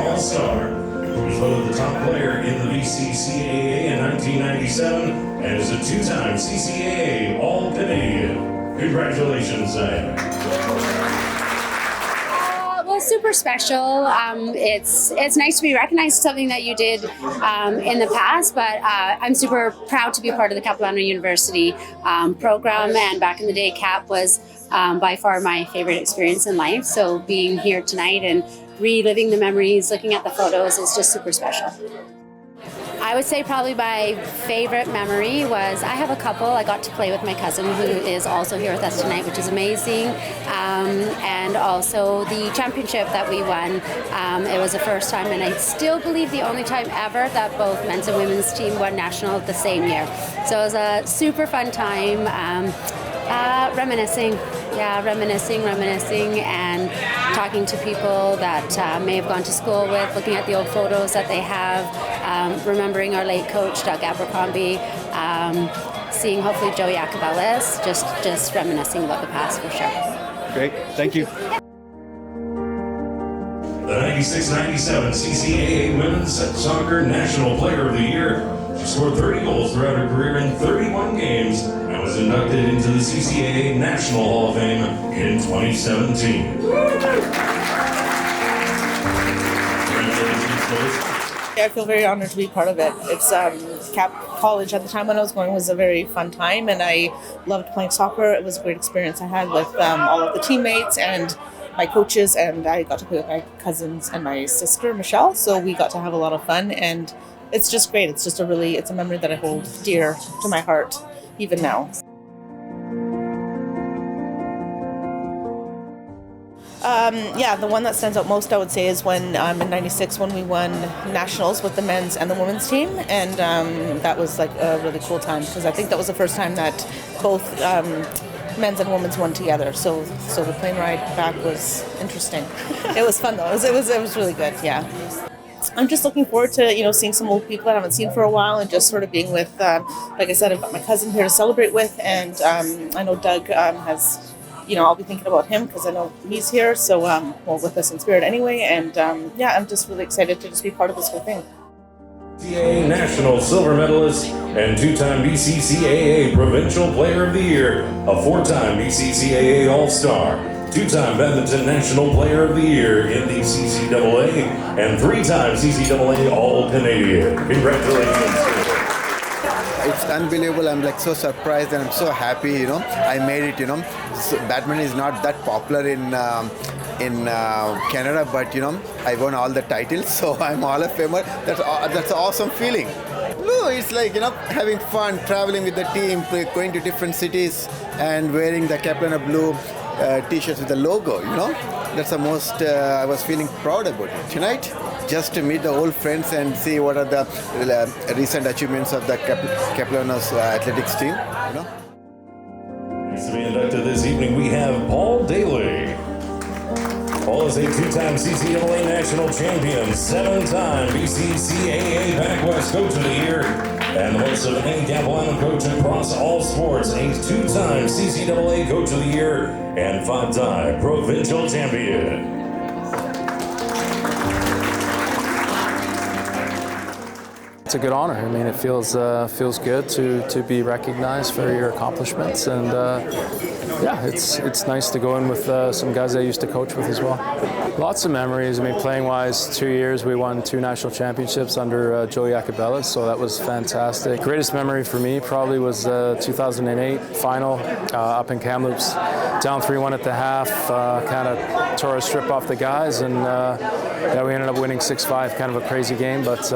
All-Star. He was voted the top player in the VCCAA in 1997 and is a two-time CCAA All-Canadian. Congratulations, Diana. Well, super special. It's nice to be recognized for something that you did in the past, but I'm super proud to be part of the Capilano University program, and back in the day, Cap was by far my favorite experience in life. So being here tonight and reliving the memories, looking at the photos is just super special. I would say probably my favorite memory was I have a couple. I got to play with my cousin who is also here with us tonight, which is amazing. And also the championship that we won. It was the first time, and I still believe the only time ever that both men's and women's team won national the same year. So it was a super fun time. Reminiscing, and talking to people that may have gone to school with, looking at the old photos that they have, remembering our late coach, Doug Abercrombie, seeing hopefully Joe Iacobellis, just reminiscing about the past for sure. Great, thank you. The 96-97 CCAA Women's Soccer National Player of the Year. She scored 30 goals throughout her career in 31 games and was inducted into the CCAA National Hall of Fame in 2017. I feel very honored to be part of it. It's Cap College at the time when I was going was a very fun time, and I loved playing soccer. It was a great experience I had with all of the teammates and my coaches, and I got to play with my cousins and my sister Michelle, so we got to have a lot of fun, and it's just great. It's just it's a memory that I hold dear to my heart even now. The one that stands out most, I would say, is when in '96 when we won nationals with the men's and the women's team, and that was like a really cool time because I think that was the first time that both men's and women's won together. So the plane ride back was interesting. It was fun though. It was really good. Yeah. I'm just looking forward to seeing some old people that I haven't seen for a while, and just sort of being with, like I said, I've got my cousin here to celebrate with, and I know Doug has. I'll be thinking about him because I know he's here, so with us in spirit anyway, and I'm just really excited to just be part of this whole thing. CCAA National Silver Medalist and two-time BCCAA Provincial Player of the Year, a four-time BCCAA All-Star, two-time Badminton National Player of the Year in the CCAA, and three-time CCAA All-Canadian. Congratulations. It's unbelievable. I'm like so surprised and I'm so happy. I made it. So badminton is not that popular in Canada, but I won all the titles, so I'm Hall of Famer. That's an awesome feeling. No, it's like having fun, traveling with the team, going to different cities, and wearing the Capilano blue T-shirts with the logo. That's the most I was feeling proud about it tonight. Just to meet the old friends and see what are the recent achievements of the Capilano's athletics team. Next to be inducted this evening, we have Paul Daly. Paul is a two-time CCAA national champion, seven-time BCCAA Back West Coach of the Year, and the most of any Capilano coach across all sports, a two-time CCAA Coach of the Year, and five-time provincial champion. It's a good honor. I mean, it feels good to be recognized for your accomplishments, and it's nice to go in with some guys I used to coach with as well. Lots of memories. I mean, playing-wise, 2 years we won 2 national championships under Joe Iacobellis, so that was fantastic. Greatest memory for me probably was 2008 final up in Kamloops, down 3-1 at the half. Kind of tore a strip off the guys, and we ended up winning 6-5. Kind of a crazy game, but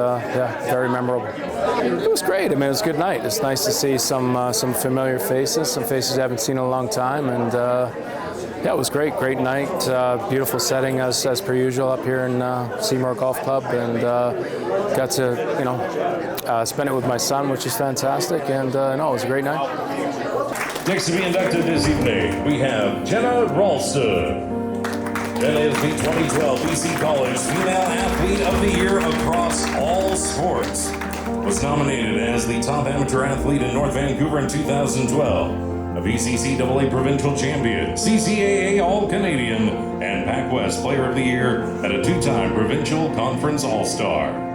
very memorable. It was great. I mean, it was a good night. It's nice to see some familiar faces, some faces I haven't seen in a long time, and it was great. Great night. Beautiful setting as per usual up here in Seymour Golf Club, and got to spend it with my son, which is fantastic. And it was a great night. Next to be inducted this evening, we have Jenna Ralston. Jenna is the 2012 BC College Female Athlete of the Year across all sports. Was nominated as the top amateur athlete in North Vancouver in 2012. a VCCAA Provincial Champion, CCAA All-Canadian, and Pac West Player of the Year, and a two-time Provincial Conference All-Star.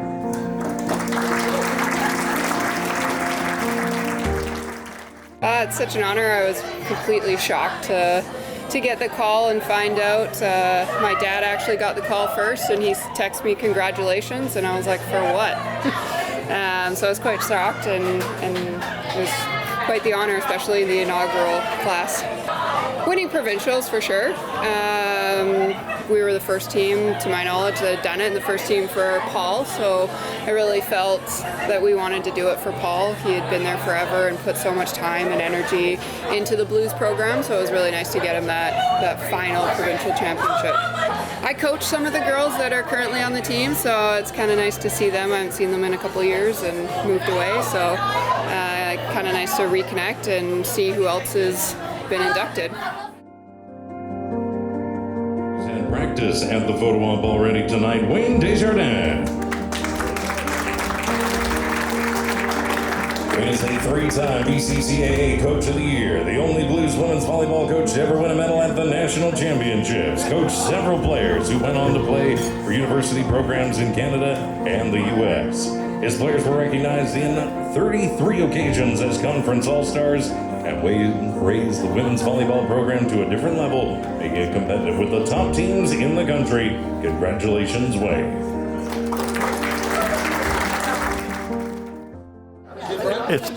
It's such an honor. I was completely shocked to get the call and find out. My dad actually got the call first, and he texted me congratulations, and I was like, for what? So I was quite shocked, and it was quite the honor, especially the inaugural class. Winning provincials for sure. We were the first team, to my knowledge, that had done it, and the first team for Paul, so I really felt that we wanted to do it for Paul. He had been there forever and put so much time and energy into the Blues program, so it was really nice to get him that final provincial championship. I coach some of the girls that are currently on the team, so it's kind of nice to see them. I haven't seen them in a couple of years and moved away, so kind of nice to reconnect and see who else has been inducted. And practice at the photo op already tonight, Wayne Desjardins. Wayne is a three-time BCCAA Coach of the Year, the only Blues women's volleyball coach to ever win a medal at the national championships. Coached several players who went on to play for university programs in Canada and the U.S. His players were recognized in 33 occasions as conference all-stars, and Wayne raised the women's volleyball program to a different level, making it competitive with the top teams in the country. Congratulations, Wayne.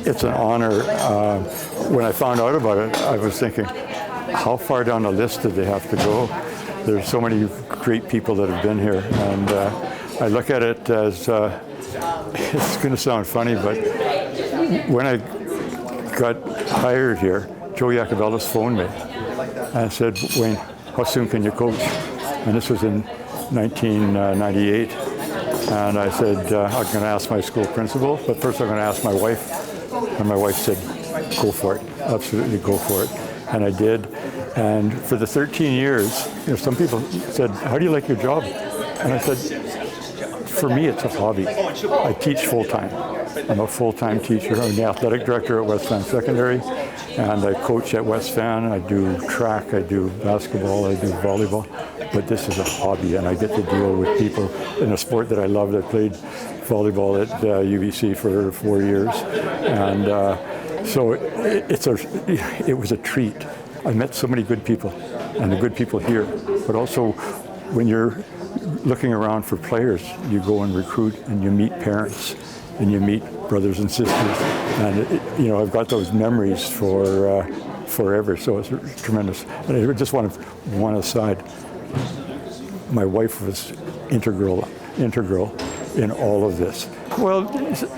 It's an honor. When I found out about it, I was thinking, how far down the list did they have to go? There's so many great people that have been here, and I look at it as, it's going to sound funny, but when I got hired here, Joe Iacobellis phoned me and said, Wayne, how soon can you coach? And this was in 1998. And I said, I'm going to ask my school principal, but first I'm going to ask my wife. And my wife said, go for it, absolutely go for it. And I did. And for the 13 years, some people said, how do you like your job? And I said, for me, it's a hobby. I teach full-time. I'm a full-time teacher. I'm the athletic director at West Van Secondary, and I coach at West Van. I do track, I do basketball, I do volleyball. But this is a hobby, and I get to deal with people in a sport that I loved. I played volleyball at UBC for 4 years, and so it was a treat. I met so many good people, and the good people here. But also, when you're looking around for players, you go and recruit, and you meet parents, and you meet brothers and sisters, and I've got those memories for forever. So it's tremendous. And I just want to one aside. My wife was integral in all of this. Well,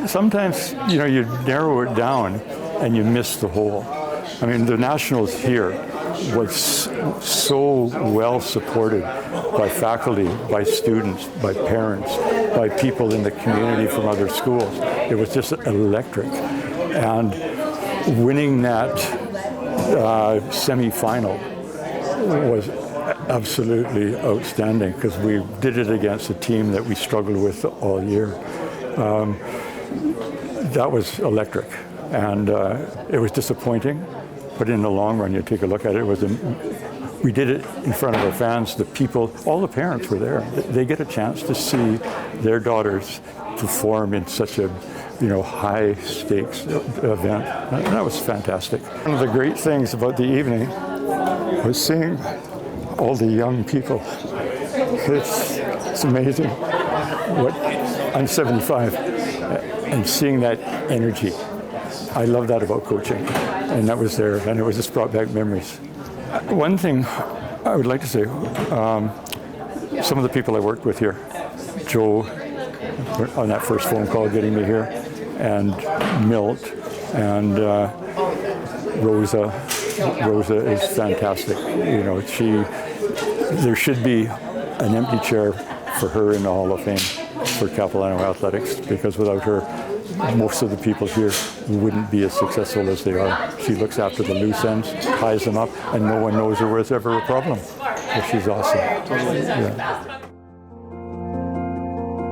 sometimes you narrow it down and you miss the whole. I mean, the Nationals here was so well supported by faculty, by students, by parents, by people in the community from other schools. It was just electric. And winning that semifinal was absolutely outstanding, because we did it against a team that we struggled with all year. That was electric, and it was disappointing, but in the long run, you take a look at it, we did it in front of our fans. The people, all the parents were there. They get a chance to see their daughters perform in such a high stakes event. And that was fantastic. One of the great things about the evening was seeing all the young people. It's amazing. I'm 75, and seeing that energy, I love that about coaching, and that was there, and it just brought back memories. One thing I would like to say, some of the people I worked with here, Joe, on that first phone call getting me here, and Milt, and Rosa. Rosa is fantastic. There should be an empty chair for her in the Hall of Fame for Capilano Athletics, because without her, most of the people here wouldn't be as successful as they are. She looks after the loose ends, ties them up, and no one knows there was ever a problem. But she's awesome. Yeah.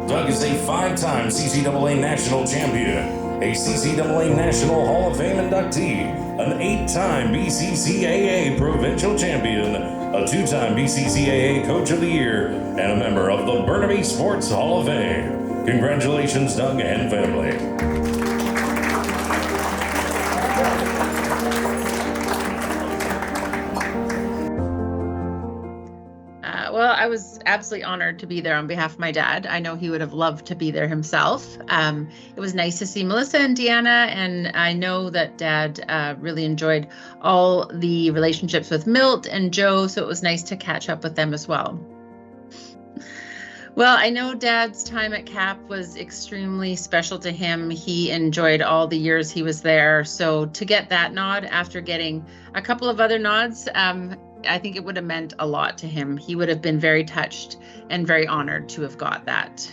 Doug is a 5-time CCAA national champion. a CCAA National Hall of Fame inductee, an 8-time BCCAA Provincial Champion, a 2-time BCCAA Coach of the Year, and a member of the Burnaby Sports Hall of Fame. Congratulations, Doug and family. Well, I was absolutely honored to be there on behalf of my dad. I know he would have loved to be there himself. It was nice to see Melissa and Deanna, and I know that Dad really enjoyed all the relationships with Milt and Joe, so it was nice to catch up with them as well. Well, I know Dad's time at Cap was extremely special to him. He enjoyed all the years he was there. So to get that nod after getting a couple of other nods, I think it would have meant a lot to him. He would have been very touched and very honored to have got that.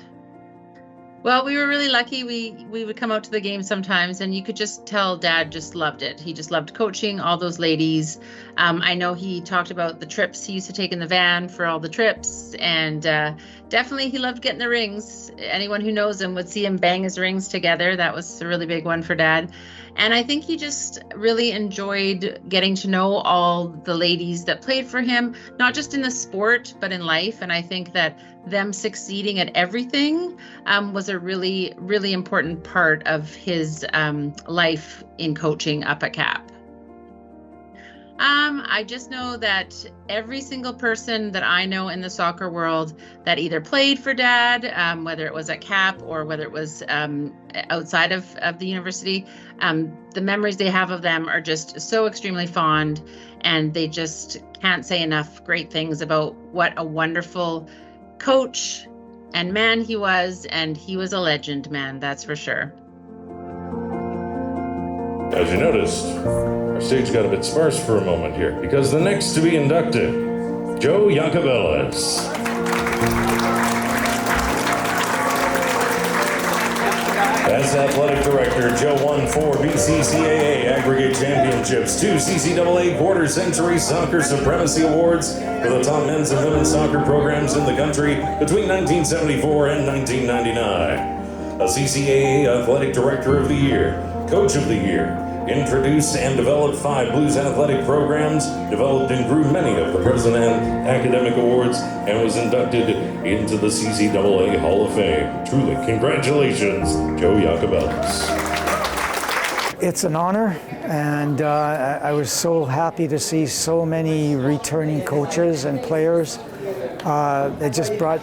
Well, we were really lucky. We would come out to the game sometimes, and you could just tell Dad just loved it. He just loved coaching all those ladies. I know he talked about the trips he used to take in the van for all the trips, and definitely he loved getting the rings. Anyone who knows him would see him bang his rings together. That was a really big one for Dad. And I think he just really enjoyed getting to know all the ladies that played for him, not just in the sport, but in life. And I think that them succeeding at everything was a really, really important part of his life in coaching up at Cap. I just know that every single person that I know in the soccer world that either played for Dad, whether it was at Cap or whether it was outside of the university, the memories they have of them are just so extremely fond, and they just can't say enough great things about what a wonderful coach and man he was, and he was a legend, man, that's for sure. As you noticed, our stage got a bit sparse for a moment here, because the next to be inducted, Joe Iacobellis. As athletic director, Joe won 4 BCCAA aggregate championships, 2 CCAA quarter-century soccer supremacy awards for the top men's and women's soccer programs in the country between 1974 and 1999. A CCAA Athletic Director of the Year, Coach of the Year, introduced and developed 5 Blues athletic programs, developed and grew many of the President Academic Awards, and was inducted into the CCAA Hall of Fame. Truly, congratulations, Joe Iacobellis. It's an honor, and I was so happy to see so many returning coaches and players. It just brought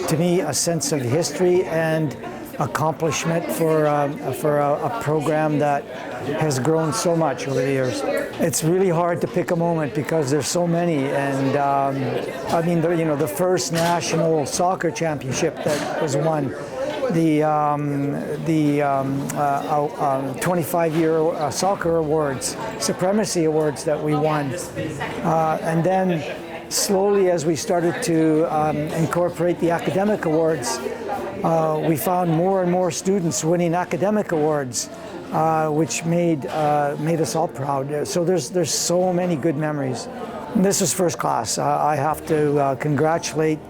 to me a sense of history and accomplishment for a program that has grown so much over the years. It's really hard to pick a moment because there's so many, and I mean, the first national soccer championship that was won, the 25-year soccer awards, supremacy awards that we won, and then slowly as we started to incorporate the academic awards, we found more and more students winning academic awards, which made us all proud. So there's so many good memories. This was first class. I have to congratulate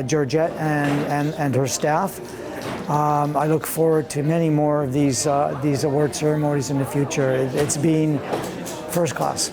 Georgette and her staff. I look forward to many more of these award ceremonies in the future. It's been first class.